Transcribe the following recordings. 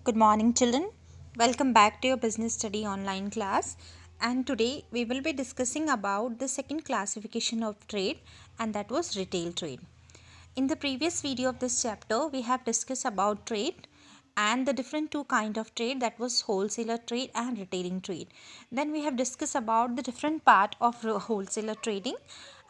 Good morning, children. Welcome back to your business study online class. And today we will be discussing about the second classification of trade, and that was retail trade. In the previous video of this chapter, we have discussed about trade and the different two kind of trade, that was wholesaler trade and retailing trade. Then we have discussed about the different part of wholesaler trading,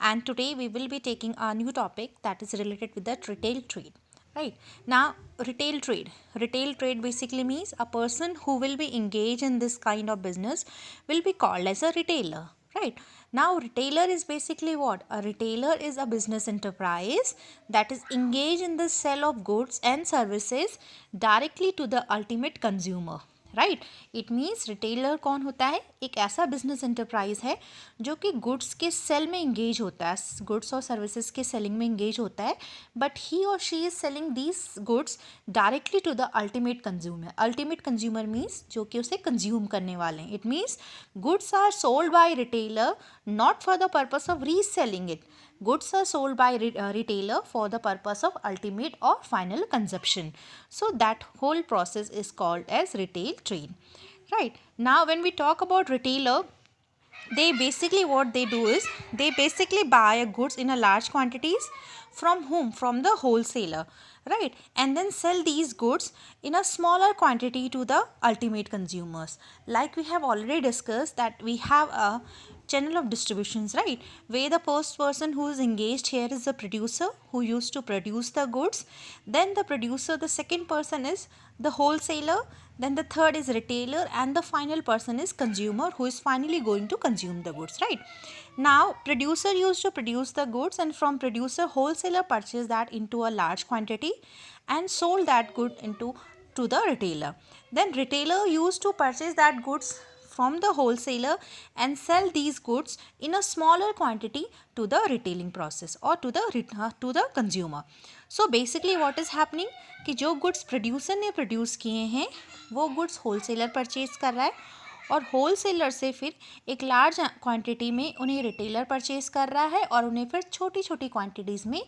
and today we will be taking a new topic that is related with that retail trade. Right now, retail trade basically means a person who will be engaged in this kind of business will be called as a retailer. Right now, retailer is basically what? A retailer is a business enterprise that is engaged in the sale of goods and services directly to the ultimate consumer. Right it means retailer कौन होता है? एक ऐसा business enterprise है जो कि goods के cell में इंगेज होता है, गुड्स और सर्विसेज के सेलिंग में इंगेज होता है, बट ही और she is selling these goods directly to the ultimate consumer. Ultimate consumer means जो कि उसे कंज्यूम करने वाले हैं. It means goods are sold by retailer not for the purpose of reselling it. Goods are sold by retailer for the purpose of ultimate or final consumption. So that whole process is called as retail trade. Right now, when we talk about retailer, they basically what they do is they basically buy goods in a large quantities from whom? From the wholesaler, right? And then sell these goods in a smaller quantity to the ultimate consumers. Like we have already discussed that we have a channel of distributions, right, where the first person who is engaged here is the producer who used to produce the goods, then the producer, the second person is the wholesaler, then the third is retailer, and the final person is consumer who is finally going to consume the goods. Right now, producer used to produce the goods, and from producer, wholesaler purchased that into a large quantity and sold that good into to the retailer. Then retailer used to purchase that goods from the wholesaler and sell these goods in a smaller quantity to the retailing process or to the consumer. So basically what is happening कि जो goods producer ने produce किए हैं वो goods wholesaler purchase कर रहा है और होलसेलर से फिर एक लार्ज क्वांटिटी में उन्हें रिटेलर परचेज कर रहा है और उन्हें फिर छोटी छोटी क्वांटिटीज़ में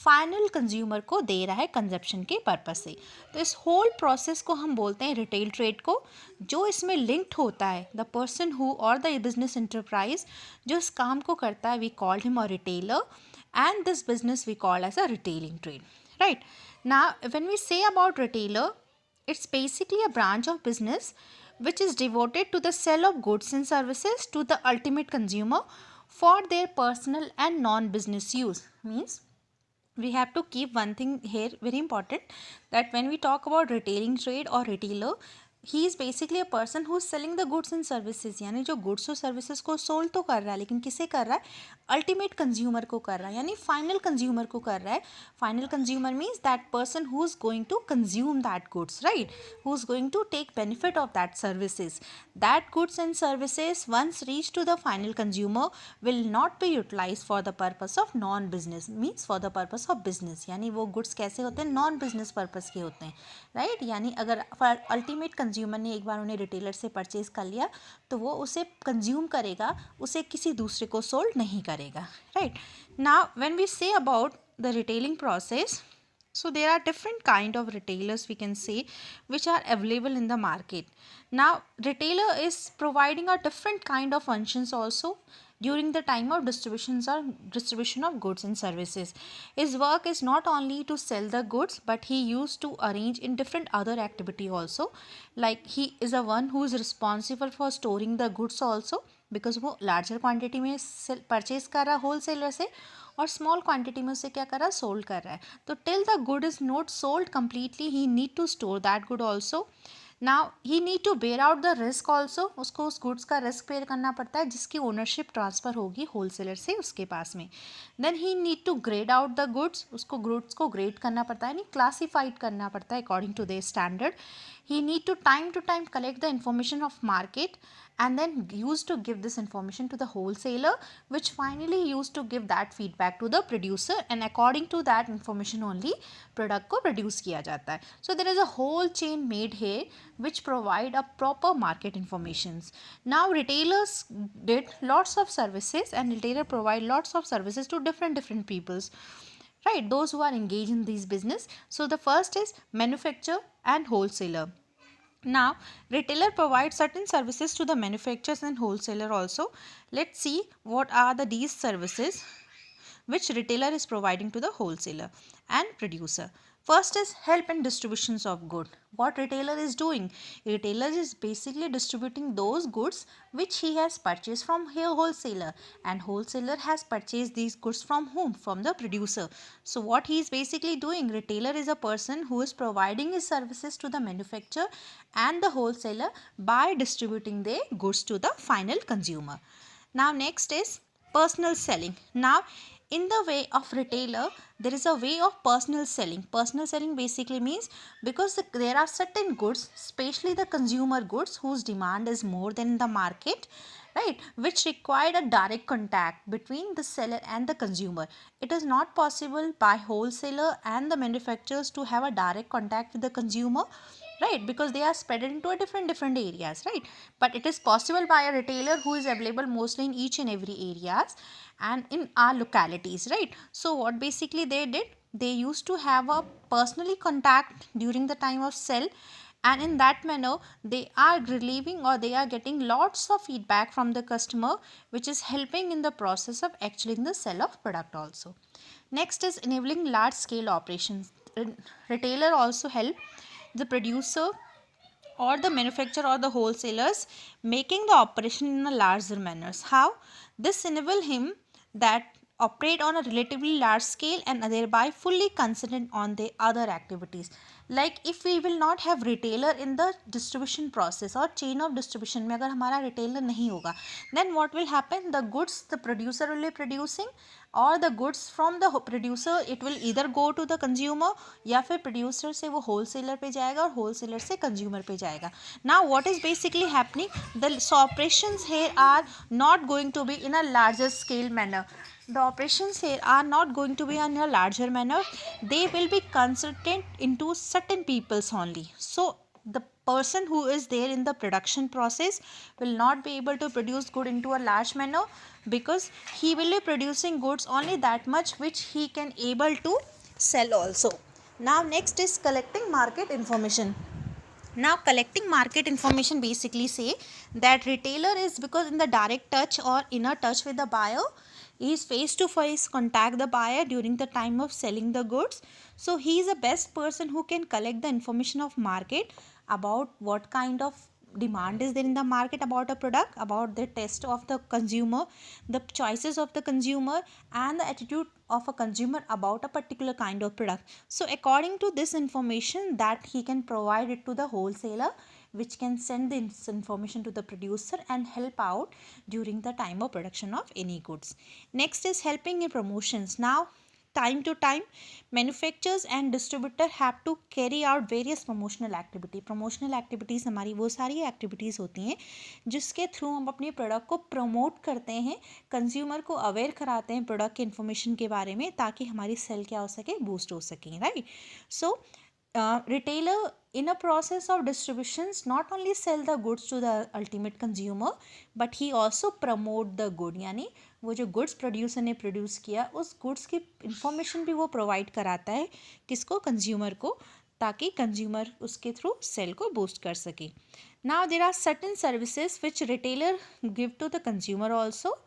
फाइनल कंज्यूमर को दे रहा है कंजप्शन के पर्पस से. तो इस होल प्रोसेस को हम बोलते हैं रिटेल ट्रेड को. जो इसमें लिंक्ड होता है, द पर्सन हु और द बिजनेस एंटरप्राइज जो इस काम को करता है, we called him a retailer, and this business we call as a retailing trade. Right now, when we say about retailer, it's basically a branch of business which is devoted to the sale of goods and services to the ultimate consumer for their personal and non-business use. Means we have to keep one thing here very important, that when we talk about retailing trade or retailer, he is basically a person who is selling the goods and services. यानी जो goods और services को sold तो कर रहा है, लेकिन किसे कर रहा है? अल्टीमेट कंज्यूमर को कर रहा है, यानी फाइनल कंज्यूमर को कर रहा है. Final consumer means that person who is going to consume that goods, right, who is going to take benefit of that services. That goods and services once reach to the final consumer will not be utilise for the purpose of non business, means for the purpose of business. यानी वो goods कैसे होते हैं? Non business purpose के होते हैं, right. यानी अगर अल्टीमेट कंज्यूमर ने एक बार उन्हें रिटेलर से परचेज कर लिया तो वो उसे कंज्यूम करेगा, उसे किसी दूसरे को सोल्ड नहीं करेगा. Right now, when we say about the retailing process, so there are different kind of retailers, we can say, which are available in the market. Now retailer is providing a different kind of functions also during the time of distribution of goods and services. His work is not only to sell the goods, but he used to arrange in different other activity also. Like he is a one who is responsible for storing the goods also, because वो larger quantity में purchase कर रहा है wholesaler से और small quantity में उसे क्या कर रहा है? सोल्ड कर रहा है. तो till the good is not sold completely he need to store that good also. Now he need to bear out the risk also. उसको उस गुड्स का रिस्क बेयर करना पड़ता है जिसकी ओनरशिप ट्रांसफ़र होगी होलसेलर से उसके पास में. Then he need to grade out the goods. उसको गुड्स को ग्रेड करना पड़ता है, यानी क्लासीफाइड करना पड़ता है according to their standard. He need to time collect the information of market and then used to give this information to the wholesaler, which finally used to give that feedback to the producer, and according to that information only product को produce किया जाता है. So there is a whole chain made here which provide a proper market informations. Now retailers did lots of services, and retailer provide lots of services to different peoples, right, those who are engaged in these business. So the first is manufacturer and wholesaler. Now, retailer provides certain services to the manufacturers and wholesaler also. Let's see what are these services which retailer is providing to the wholesaler and producer. First is help in distributions of good. What retailer is doing? Retailer is basically distributing those goods which he has purchased from here wholesaler, and wholesaler has purchased these goods from whom? From the producer. So what he is basically doing? Retailer is a person who is providing his services to the manufacturer and the wholesaler by distributing their goods to the final consumer. Now next is personal selling. Now in the way of retailer, there is a way of personal selling. Personal selling basically means because there are certain goods, especially the consumer goods, whose demand is more than the market, right, which required a direct contact between the seller and the consumer. It is not possible by wholesaler and the manufacturers to have a direct contact with the consumer, right, because they are spread into a different areas, right, but it is possible by a retailer who is available mostly in each and every areas and in our localities, right. So what basically they did, they used to have a personally contact during the time of sell, and in that manner they are relieving or they are getting lots of feedback from the customer, which is helping in the process of actually in the sell of product also. Next is enabling large scale operations. Retailer also help the producer or the manufacturer or the wholesalers making the operation in a larger manners. How? This enable him that operate on a relatively large scale and thereby fully concentrate on the other activities. Like if we will not have retailer in the distribution process or chain of distribution में अगर हमारा retailer नहीं होगा, then what will happen? The goods the producer will be producing or the goods from the producer, it will either go to the consumer या फिर producer से वो wholesaler पे जाएगा और wholesaler से consumer पे जाएगा. Now what is basically happening? The operations here are not going to be in a larger scale manner. The operations here are not going to be in a larger manner. They will be concentrated into certain peoples only. So the person who is there in the production process will not be able to produce good into a large manner, because he will be producing goods only that much which he can able to sell also. Now next is collecting market information. Now collecting market information basically say that retailer is because in the direct touch or inner touch with the buyer, he is face to face contact the buyer during the time of selling the goods. So he is the best person who can collect the information of market about what kind of demand is there in the market about a product, about the taste of the consumer, the choices of the consumer, and the attitude of a consumer about a particular kind of product. So according to this information that he can provide it to the wholesaler, which can send this information to the producer and help out during the time of production of any goods. Next is helping in promotions. Now time to time manufacturers and distributor have to carry out various promotional activities हमारी वो सारी activities होती हैं जिसके through हम अपने product को promote करते हैं, कंज्यूमर को अवेयर कराते हैं प्रोडक्ट के इन्फॉर्मेशन के बारे में, ताकि हमारी सेल क्या हो सके, बूस्ट हो सके, right. So retailer in a process of distributions not only sell the goods to the ultimate consumer, but he also promote the good, यानी वो जो गुड्स प्रोड्यूसर ने प्रोड्यूस किया उस गुड्स की इंफॉर्मेशन भी वो प्रोवाइड कराता है किसको, कंज्यूमर को, ताकि कंज्यूमर उसके थ्रू सेल को बूस्ट कर सके. Now there are certain services which retailer give to the consumer also,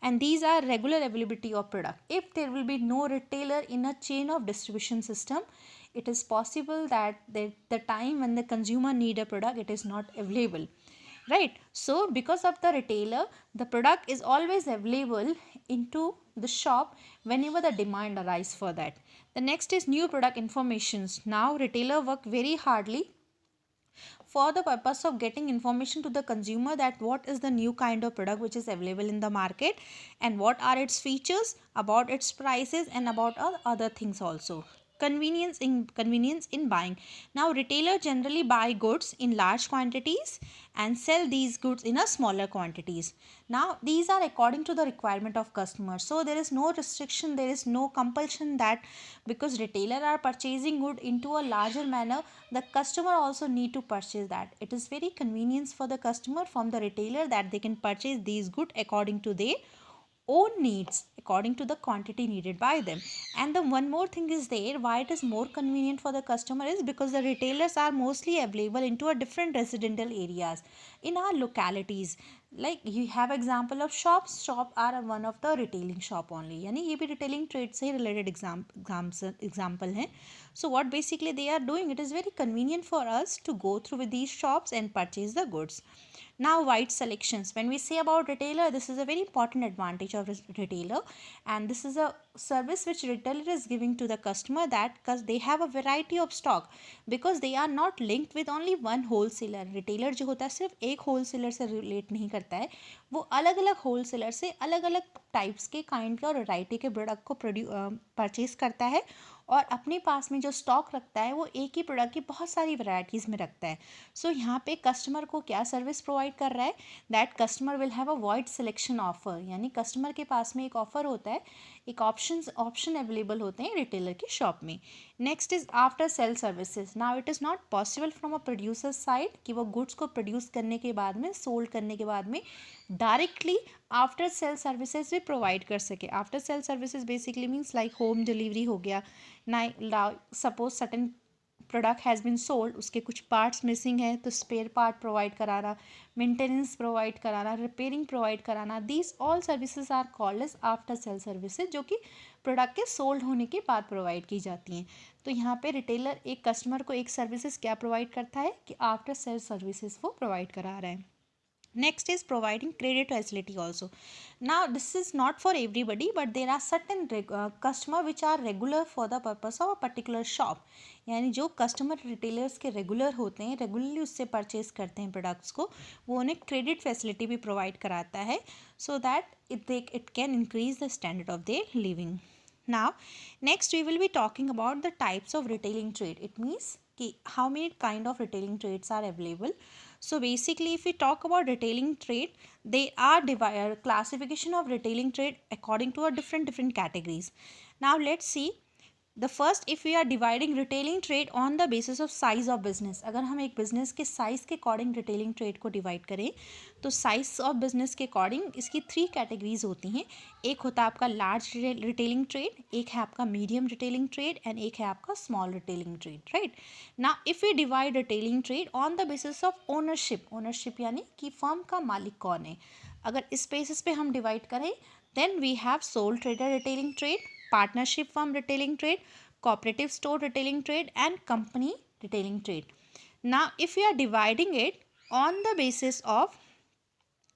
and these are regular availability of product. If there will be no retailer in a chain of distribution system, it is possible that the time when the consumer need a product, it is not available, right. So because of the retailer, the product is always available into the shop whenever the demand arise for that. The next is new product informations. Now retailer work very hardly for the purpose of getting information to the consumer that what is the new kind of product which is available in the market and what are its features, about its prices, and about other things also. Convenience in buying. Now retailer generally buy goods in large quantities and sell these goods in a smaller quantities. Now these are according to the requirement of customers, so there is no restriction, there is no compulsion that because retailer are purchasing good into a larger manner, the customer also need to purchase that. It is very convenience for the customer from the retailer that they can purchase these good according to their own needs according to the quantity needed by them. And the one more thing is there, why it is more convenient for the customer is because the retailers are mostly available into a different residential areas in our localities. Like you have example of shop are one of the retailing shop only, यानी ये भी retailing trade से related example है. So what basically they are doing, it is very convenient for us to go through with these shops and purchase the goods. Now wide selections, when we say about retailer, this is a very important advantage of retailer, and this is a service which retailer is giving to the customer, that because they have a variety of stock, because they are not linked with only one wholesaler. retailer जो होता है सिर्फ एक wholesaler से relate नहीं करता है, वो अलग अलग wholesaler से अलग अलग टाइप्स के काइंड के और वैरायटी के प्रोडक्ट को परचेज करता है, और अपने पास में जो स्टॉक रखता है वो एक ही प्रोडक्ट की बहुत सारी वैरायटीज़ में रखता है. सो यहाँ पे कस्टमर को क्या सर्विस प्रोवाइड कर रहा है, that customer will have a wide selection offer, यानी कस्टमर के पास में एक ऑफर होता है, एक ऑप्शन अवेलेबल होते हैं रिटेलर की शॉप में. Next is after sale services. Now it is not possible from a producer side कि वो गुड्स को प्रोड्यूस करने के बाद में, सोल्ड करने के बाद में डायरेक्टली आफ्टर सेल सर्विसेज भी प्रोवाइड कर सके. After sale services basically means like home delivery हो गया ना. Suppose certain product has been sold, उसके कुछ पार्ट्स मिसिंग है तो स्पेयर पार्ट प्रोवाइड कराना, मेंटेनेंस प्रोवाइड कराना, रिपेयरिंग प्रोवाइड कराना, these all services are called as after sale services, जो कि प्रोडक्ट के सोल्ड होने के बाद प्रोवाइड की जाती हैं. तो यहाँ पे रिटेलर एक कस्टमर को एक सर्विसेज क्या प्रोवाइड करता है कि आफ्टर सेल सर्विसेज वो प्रोवाइड करा रहा है. Next is providing credit facility also. Now this is not for everybody, but there are certain customer which are regular for the purpose of a particular shop. यानी जो customer retailers के regular होते हैं, regularly उससे purchase करते हैं products को, वो उन्हें क्रेडिट फैसिलिटी भी प्रोवाइड कराता है, so that it can increase the standard of their living. Now next we will be talking about the types of retailing trade. It means कि how many kind of retailing trades are available. So basically if we talk about retailing trade, they are divided classification of retailing trade according to a different categories. Now let's see. The first, if we are dividing retailing trade on the basis of size of business, अगर हम एक business के size के according retailing trade को divide करें, तो size of business के according इसकी 3 कैटेगरीज होती हैं. एक होता है आपका लार्ज रिटेलिंग ट्रेड, एक है आपका मीडियम रिटेलिंग ट्रेड, एंड एक है आपका स्मॉल रिटेलिंग ट्रेड. राइट ना, if we divide retailing trade on the basis of ownership यानी कि फर्म का मालिक कौन है, अगर इस बेसिस पे हम डिवाइड करें, then we have sole trader retailing trade, partnership firm retailing trade, cooperative store retailing trade, and company retailing trade. Now if we are dividing it on the basis of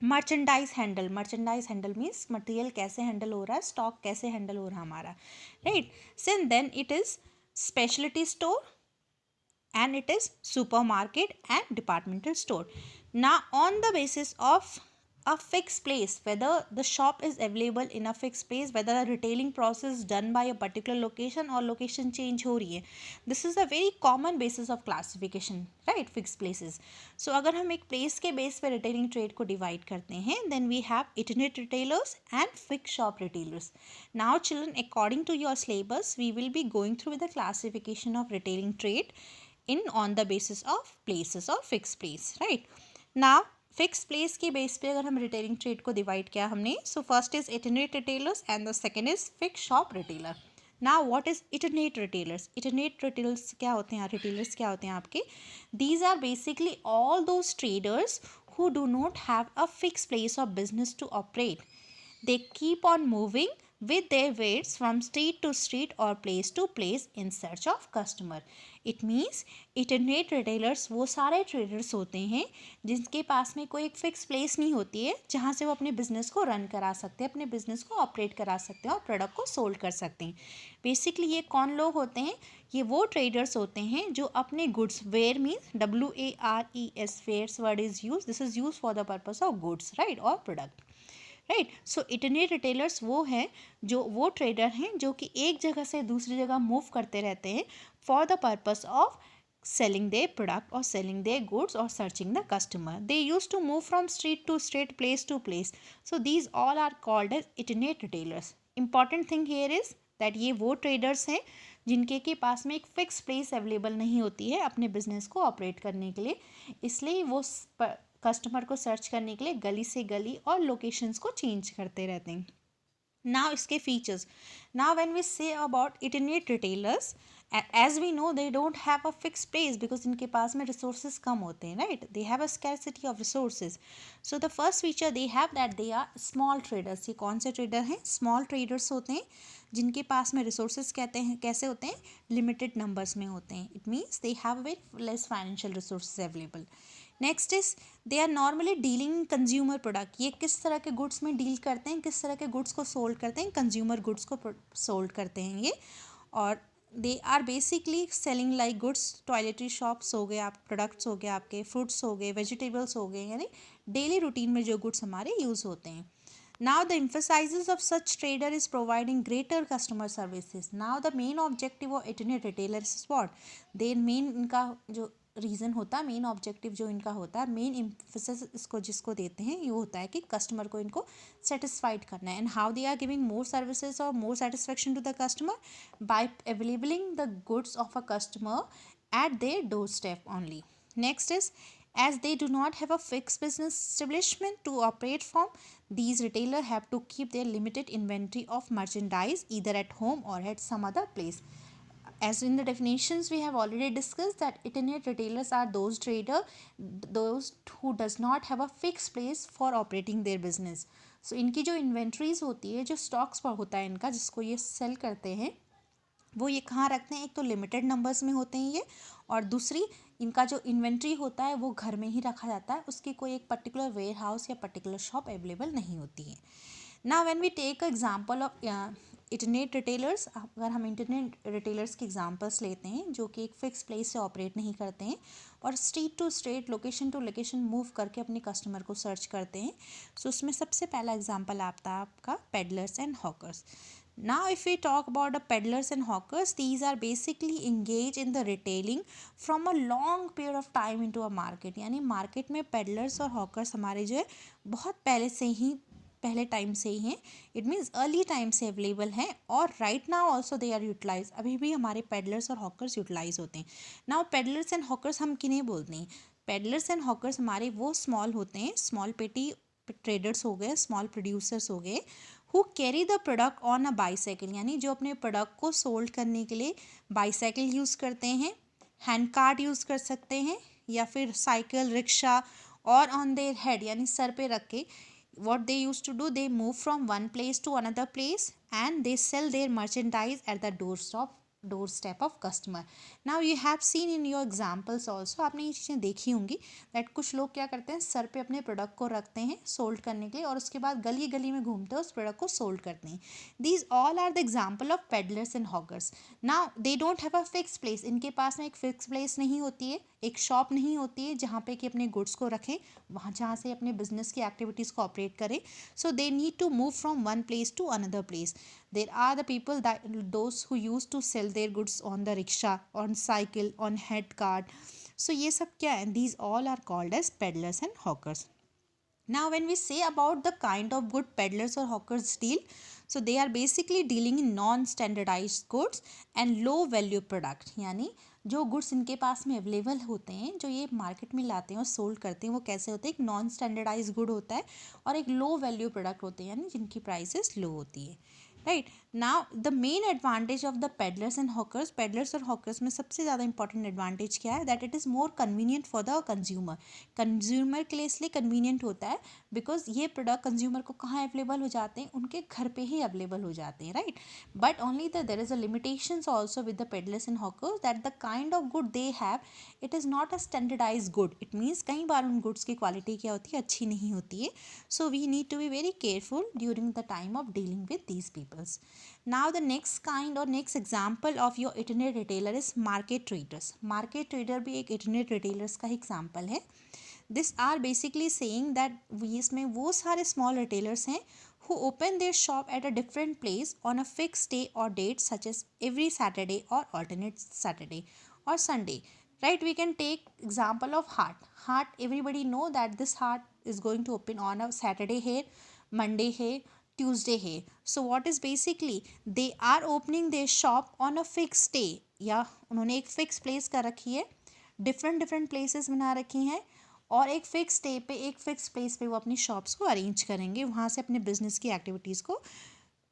merchandise handle means material कैसे handle हो रहा है, stock कैसे handle हो रहा है हमारा, right. Since then it is speciality store and it is supermarket and departmental store. Now on the basis of a fixed place, whether the shop is available in a fixed place, whether the retailing process is done by a particular location or location change हो रही है, this is a very common basis of classification, right, fixed places. So अगर हम एक place के base पे retailing trade को divide करते हैं, then we have itinerant retailers and fixed shop retailers. Now children, according to your syllabus, we will be going through the classification of retailing trade in on the basis of places or fixed place, right. Now fix place के base पे अगर हम retailing trade को divide किया हमने, so first is internet retailers and the second is fix shop retailer. Now what is internet retailers? Internet retailers क्या होते हैं, रिटेलर्स क्या होते हैं आपके? These are basically all those traders who do not have a fixed place of business to operate. They keep on moving with their weights from street to street or place to place in search of customer. It means internet retailers वो सारे traders होते हैं जिनके पास में कोई एक fix place नहीं होती है जहाँ से वो अपने बिजनेस को रन करा सकते हैं, अपने बिजनेस को ऑपरेट करा सकते हैं और प्रोडक्ट को सोल्ड कर सकते हैं. बेसिकली ये कौन लोग होते हैं? ये वो ट्रेडर्स होते हैं जो अपने goods, ware means WARES, wares word is use, this is use for the purpose of goods, right, और product, right. So internet retailers वो हैं, जो वो ट्रेडर हैं जो कि एक जगह से दूसरी जगह मूव करते रहते हैं for the purpose of selling their product or selling their goods or searching the customer. They used to move from street to street, place to place. So these all are called as internet retailers. Important thing here is that ये वो traders हैं जिनके के पास में एक fix place available नहीं होती है अपने बिजनेस को ऑपरेट करने के लिए, इसलिए वो कस्टमर को सर्च करने के लिए गली से गली और लोकेशंस को चेंज करते रहते हैं. Now इसके features. Now when we say about internet retailers, as we know they don't have a fixed place because इनके पास में resources कम होते हैं, right? They have a scarcity of resources. So the first feature they have that they are small traders. ये कौन से trader हैं? Small traders होते हैं जिनके पास में resources कहते हैं कैसे होते हैं, limited numbers में होते हैं. It means they have very less financial resources available. Next is they are normally dealing consumer product. ये किस तरह के गुड्स में डील करते हैं, किस तरह के गुड्स को सोल्ड करते हैं, कंज्यूमर गुड्स को सोल्ड करते हैं ये. और they are basically selling like goods, toiletry shops हो गए, आप प्रोडक्ट्स हो गए, आपके फ्रूट्स हो गए, वेजिटेबल्स हो गए, यानी डेली रूटीन में जो गुड्स हमारे यूज़ होते हैं. Now the emphasis of such trader is providing greater customer services. Now the main objective of internet retailers is what? Their main इनका जो रीज़न होता है, मेन ऑब्जेक्टिव जो इनका होता है, मेन एम्फेसिस इसको जिसको देते हैं ये होता है कि कस्टमर को इनको सेटिस्फाइड करना है. And how they are giving more services और more satisfaction to the customer by availabling the goods of a customer at their door step only. Next is as they do not have a fixed business establishment to operate from, these retailers have to keep their limited inventory of merchandise either at home or at some other place. As in the definitions we have already discussed that internet retailers are those who does not have a fixed place for operating their business. So इनकी जो inventories होती है, जो stocks पर होता है इनका, जिसको ये sell करते हैं, वो ये कहाँ रखते हैं. एक तो लिमिटेड नंबर्स में होते हैं ये, और दूसरी इनका जो इन्वेंट्री होता है वो घर में ही रखा जाता है, उसकी कोई एक पर्टिकुलर वेयर हाउस या पर्टिकुलर शॉप अवेलेबल नहीं होती है. Now when we take example of internet retailers, अगर हम इंटरनेट रिटेलर्स के एग्जांपल्स लेते हैं जो कि एक फिक्स प्लेस से ऑपरेट नहीं करते हैं और street to street, location to location move करके अपने कस्टमर को सर्च करते हैं, सो उसमें सबसे पहला एग्जांपल आता है आपका peddlers and hawkers. Now, if we talk about the peddlers and hawkers, these are basically engaged in the retailing from a long period of time into a market. यानी मार्केट में peddlers और hawkers हमारे जो है बहुत पहले time से ही हैं. इट मीन्स अर्ली टाइम से अवेलेबल हैं और right now also they are utilise. अभी भी हमारे पेडलर्स और हॉकर्स यूटिलाइज होते हैं. नाउ पेडलर्स एंड हॉकर्स हम किन्हें बोलते हैं? पेडलर्स एंड हॉकर्स हमारे वो स्मॉल होते हैं, स्मॉल पेटी ट्रेडर्स हो गए, स्मॉल प्रोड्यूसर्स हो गए, who carry the product on a bicycle, यानी जो अपने प्रोडक्ट को सोल्ड करने के लिए बाईसाइकिल यूज़ करते हैं, हैंड कार्ट यूज़ कर सकते हैं, या फिर साइकिल, रिक्शा, और ऑन देयर हेड यानी सर पे रख के what they used to do, they move from one place to another place and they sell their merchandise at the doorstep of customer. Now you have seen in your examples also, आपने ये चीज़ें देखी होंगी that कुछ लोग क्या करते हैं, सर पे अपने प्रोडक्ट को रखते हैं सोल्ड करने के लिए और उसके बाद गली गली में घूमते हैं उस प्रोडक्ट को सोल्ड करते हैं. These all are the example of peddlers and hawkers. Now they don't have a fixed place. इनके पास में एक फिक्स प्लेस नहीं होती है, एक शॉप नहीं होती है जहाँ पे कि अपने गुड्स को रखें, वहाँ जहाँ से अपने बिजनेस की एक्टिविटीज़ को ऑपरेट करें. So they need to move from one place to another place. There are the people those who use to sell their goods on the rickshaw, on cycle, on head cart. So ये सब क्या है? These all are called as peddlers and hawkers. Now when we say about the kind of good peddlers or hawkers deal, so they are basically dealing in non-standardized goods and low value product. यानी जो goods इनके पास में available होते हैं, जो ये market में लाते हैं और सोल्ड करते हैं, वो कैसे होते हैं? एक नॉन स्टैंडर्डाइज गुड होता है और एक लो वैल्यू प्रोडक्ट होते हैं, यानी जिनकी प्राइसेस लो होती है. Right. Now the main advantage of the peddlers and hawkers, peddlers और हॉकर्स में सबसे ज़्यादा इंपॉर्टेंट एडवांटेज क्या है? That it is more convenient for the consumer. Consumer के लिए इसलिए कन्वीनियंट होता है बिकॉज ये प्रोडक्ट कंज्यूमर को कहाँ अवेलेबल हो जाते हैं? उनके घर पे ही अवेलेबल हो जाते हैं. Right. But only there is a limitations also with the peddlers and hawkers that the kind of good they have, it is not a standardise good. It means कई बार उन गुड्स की क्वालिटी क्या होती है? अच्छी नहीं होती है. So we need to be very careful during the time of dealing with these peoples. Now the next kind or next example of your internet retailer is market traders. Market trader भी एक internet retailers का ही example है. This are basically saying that इसमें वो सारे small retailers हैं who open their shop at a different place on a fixed day or date such as every Saturday or alternate Saturday or Sunday. Right, we can take example of Hart. Hart, everybody know that this Hart is going to open on a Saturday here, Monday here, Tuesday है. So what is basically they are opening their shop on a fixed day, या उन्होंने एक fix place कर रखी है, different places बना रखी हैं और एक फिक्स डे पे एक फिक्स प्लेस पे वो अपनी शॉप्स को अरेंज करेंगे, वहाँ से अपने बिजनेस की एक्टिविटीज़ को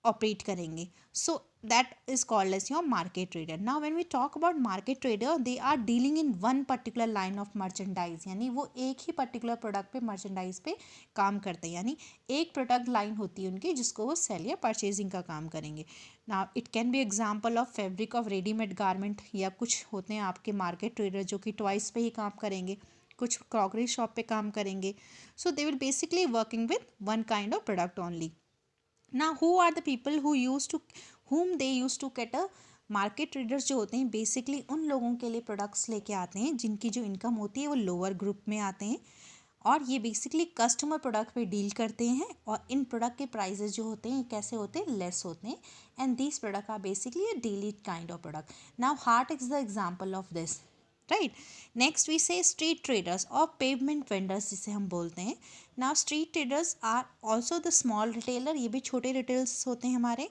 ऑपरेट करेंगे. So that is called as your market trader. Now when we talk about market trader, they are dealing in one particular line of merchandise, यानी वो एक ही पर्टिकुलर प्रोडक्ट पे मर्चेंडाइज पे काम करते हैं, यानी एक प्रोडक्ट लाइन होती है उनकी जिसको वो सेल या परचेजिंग का काम करेंगे. Now it can be example of fabric of readymade garment, या कुछ होते हैं आपके मार्केट ट्रेडर जो कि टॉयज़ पे ही काम करेंगे, कुछ क्रॉकरी शॉप पे काम करेंगे. So they will basically working with one kind of product only. Now who are the people who used to whom they used to get a market traders जो होते हैं बेसिकली उन लोगों के लिए प्रोडक्ट्स लेके आते हैं जिनकी जो इनकम होती है वो लोअर ग्रुप में आते हैं, और ये बेसिकली कस्टमर प्रोडक्ट पे डील करते हैं, और इन प्रोडक्ट के प्राइजेस जो होते हैं कैसे होते हैं, लेस होते हैं. And these product are basically a daily kind of product. Now heart is the example of this, right. Next we say street traders और पेवमेंट वेंडर्स जिसे हम बोलते हैं. Now street traders are also the small retailer, ये भी छोटे retailers होते हैं हमारे,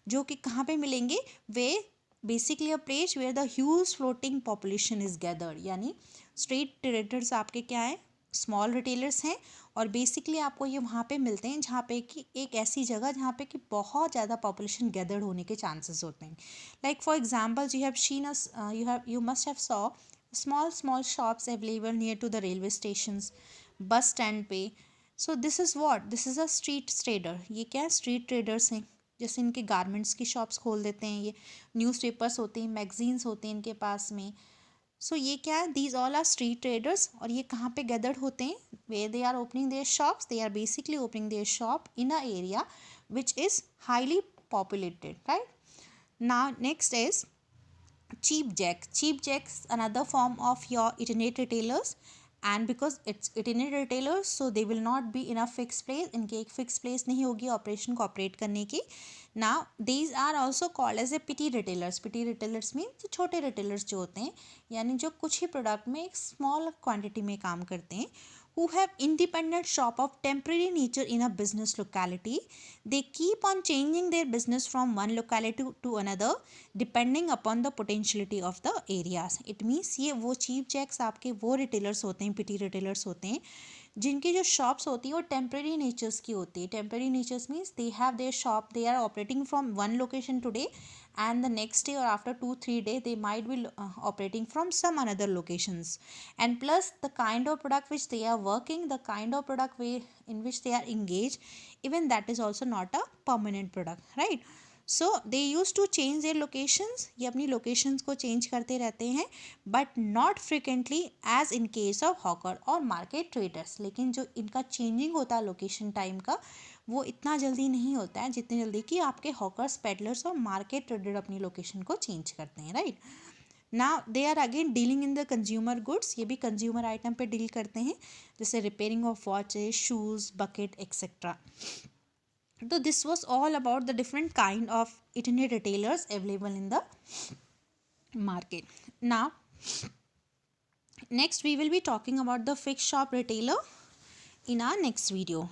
जो कि कहाँ पे मिलेंगे, वे basically a place where the huge floating population is gathered. यानी स्ट्रीट ट्रेडर्स आपके क्या हैं, स्मॉल रिटेलर्स हैं, और बेसिकली आपको ये वहाँ पे मिलते हैं जहाँ पे कि एक ऐसी जगह जहाँ पे कि बहुत ज़्यादा पॉपुलेशन गैदर्ड होने के चांसेस होते हैं. Like for example you have seen us you must have saw small shops available near to the railway stations, bus stand पे. So this is what, this is a street trader. ये क्या है, street traders हैं. जैसे इनके garments की shops खोल देते हैं, ये न्यूज़पेपर्स होते हैं, मैगजीन्स होते हैं इनके पास में. सो ये क्या है, these all are street traders. और ये कहाँ पे गैदर्ड होते हैं, वे they are opening their shops, they are basically opening their shop in a area which is highly populated, right. Now next is cheap jack. Cheap jacks another form of your itinerant retailers, and because it's itinerant retailers so they will not be in a fixed place, इनके एक fix place नहीं होगी operation को operate करने की. Now these are also called as a petty retailers. Petty retailers mean जो छोटे retailers जो होते हैं, यानी जो कुछ ही प्रोडक्ट में एक स्मॉल क्वांटिटी में काम करते हैं, who have independent shop of temporary nature in a business locality. They keep on changing their business from one locality to another depending upon the potentiality of the areas. It means ये वो cheap jacks आपके वो retailers होते हैं, पिटी retailers होते हैं, जिनकी जो शॉप्स होती है वो टेम्प्रेरी नेचर्स की होती है. Temporary natures means they have their shop, they are operating from one location today, and the next day or after 2-3 days they might be operating from some another locations. And plus the kind of product which they are working, the kind of product in which they are engaged, even that is also not a permanent product, right. So they use to change their locations, ये अपनी locations को change करते रहते हैं, but not frequently as in case of hawker और market traders. लेकिन जो इनका चेंजिंग होता है लोकेशन टाइम का, वो इतना जल्दी नहीं होता है जितनी जल्दी कि आपके हॉकर्स, पेडलर्स और मार्केट ट्रेडर अपनी लोकेशन को चेंज करते हैं, right. Now they are again dealing in the consumer goods. ये भी कंज्यूमर आइटम पे डील करते हैं, जैसे repairing of watches, shoes, bucket etcetera. So this was all about the different kind of itinerant retailers available in the market. Now next we will be talking about the fixed shop retailer in our next video.